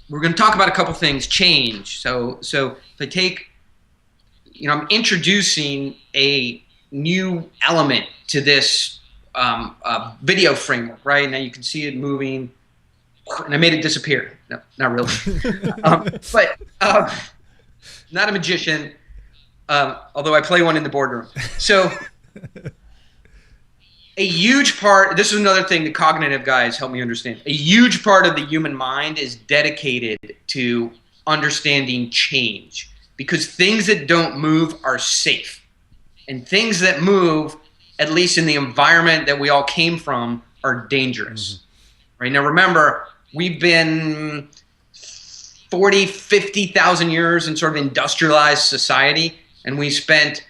we're going to talk about a couple things. Change. So if I take, I'm introducing a new element to this video framework, right? Now you can see it moving, and I made it disappear. No, not really. But not a magician, although I play one in the boardroom. So a huge part, this is another thing the cognitive guys help me understand. A huge part of the human mind is dedicated to understanding change, because things that don't move are safe. And things that move, at least in the environment that we all came from, are dangerous. Right? Now remember, we've been 40, 50,000 years in sort of industrialized society, and we spent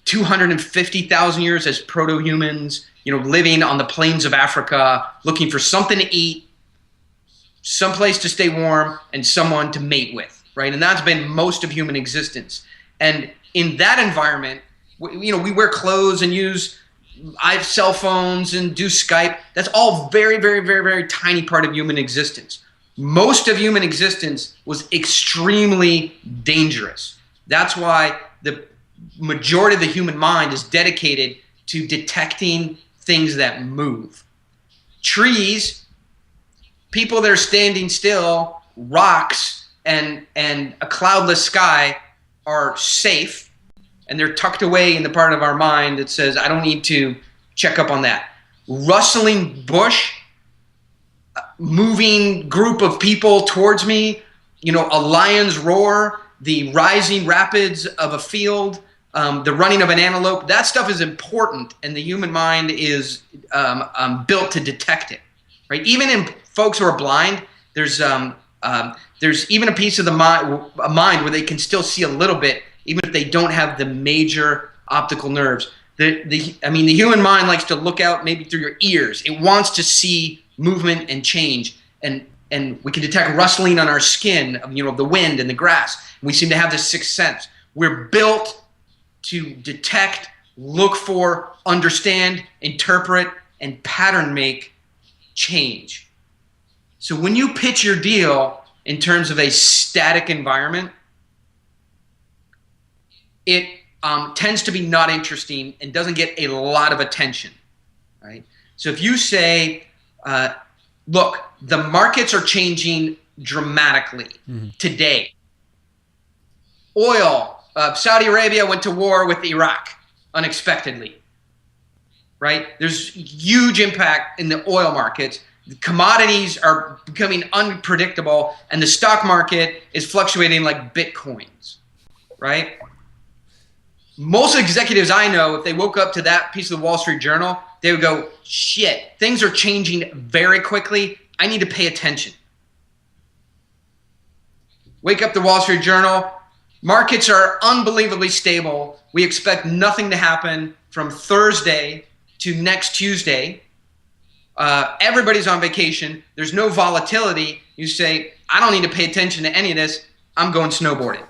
250,000 years as proto-humans, living on the plains of Africa, looking for something to eat, someplace to stay warm, and someone to mate with, right? And that's been most of human existence. And in that environment, we wear clothes and use cell phones and do Skype. That's all very, very, very, very tiny part of human existence. Most of human existence was extremely dangerous. That's why the majority of the human mind is dedicated to detecting things that move. Trees, people that are standing still, rocks, and a cloudless sky are safe, and they're tucked away in the part of our mind that says, I don't need to check up on that. Rustling bush, moving group of people towards me, a lion's roar, the rising rapids of a field, the running of an antelope, that stuff is important, and the human mind is built to detect it, right? Even in folks who are blind, there's even a piece of the mind where they can still see a little bit, even if they don't have the major optical nerves. The human mind likes to look out maybe through your ears. It wants to see movement and change, and we can detect rustling on our skin, of the wind and the grass. We seem to have this sixth sense. We're built to detect, look for, understand, interpret, and pattern make change. So when you pitch your deal in terms of a static environment, it tends to be not interesting and doesn't get a lot of attention, right? So if you say, look, the markets are changing dramatically today. Oil, Saudi Arabia went to war with Iraq unexpectedly, right? There's huge impact in the oil markets. The commodities are becoming unpredictable, and the stock market is fluctuating like bitcoins, right? Most executives I know, if they woke up to that piece of the Wall Street Journal, they would go, shit, things are changing very quickly. I need to pay attention. Wake up the Wall Street Journal. Markets are unbelievably stable. We expect nothing to happen from Thursday to next Tuesday. Everybody's on vacation. There's no volatility. You say, I don't need to pay attention to any of this. I'm going snowboarding.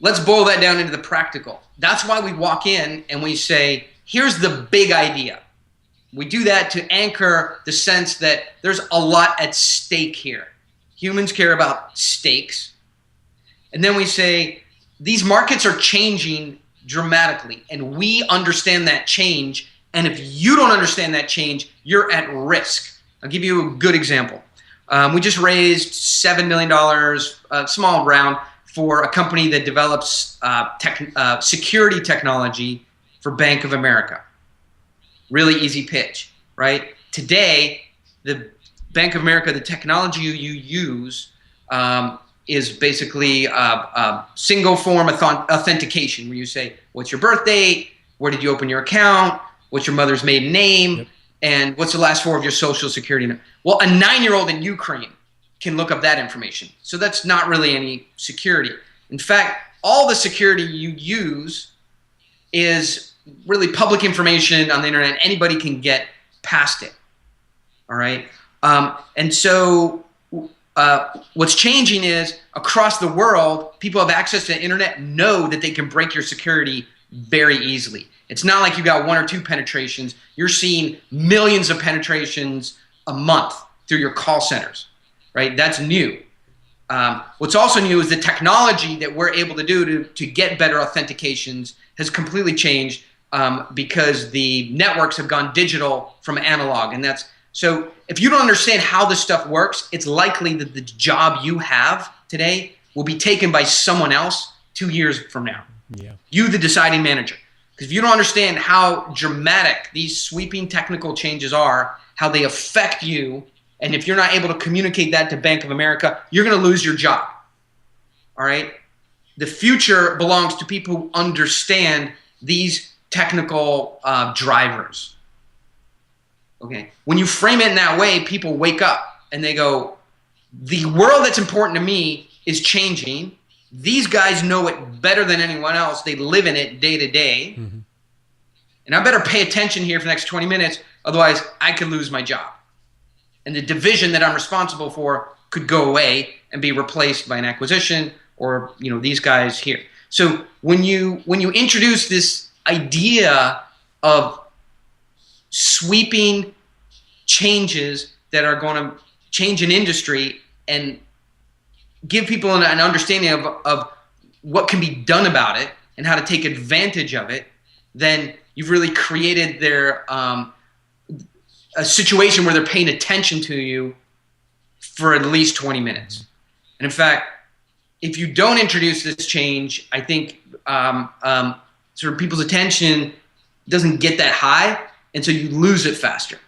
Let's boil that down into the practical. That's why we walk in and we say, here's the big idea. We do that to anchor the sense that there's a lot at stake here. Humans care about stakes. And then we say, these markets are changing dramatically, and we understand that change. And if you don't understand that change, you're at risk. I'll give you a good example. We just raised $7 million, a small round, for a company that develops security technology for Bank of America. Really easy pitch, right? Today, the Bank of America, the technology you use is basically a single form authentication, where you say, what's your birth date? Where did you open your account? What's your mother's maiden name? Yep. And what's the last four of your social security number? Well, a 9-year-old in Ukraine can look up that information. So that's not really any security. In fact, all the security you use is really public information on the internet. Anybody can get past it. All right. And so what's changing is across the world, people have access to the internet, know that they can break your security very easily. It's not like you got 1 or 2 penetrations. You're seeing millions of penetrations a month through your call centers, right? That's new. What's also new is the technology that we're able to do to get better authentications has completely changed because the networks have gone digital from analog. And so if you don't understand how this stuff works, it's likely that the job you have today will be taken by someone else 2 years from now. Yeah. You, the deciding manager. Because if you don't understand how dramatic these sweeping technical changes are, how they affect you, and if you're not able to communicate that to Bank of America, you're going to lose your job. All right? The future belongs to people who understand these technical drivers. Okay? When you frame it in that way, people wake up and they go, the world that's important to me is changing. These guys know it better than anyone else. They live in it day to day. Mm-hmm. And I better pay attention here for the next 20 minutes, otherwise I could lose my job. And the division that I'm responsible for could go away and be replaced by an acquisition or these guys here. So when you introduce this idea of sweeping changes that are going to change an industry and give people an understanding of what can be done about it and how to take advantage of it, then you've really created their a situation where they're paying attention to you for at least 20 minutes. And in fact, if you don't introduce this change, I think sort of people's attention doesn't get that high, and so you lose it faster.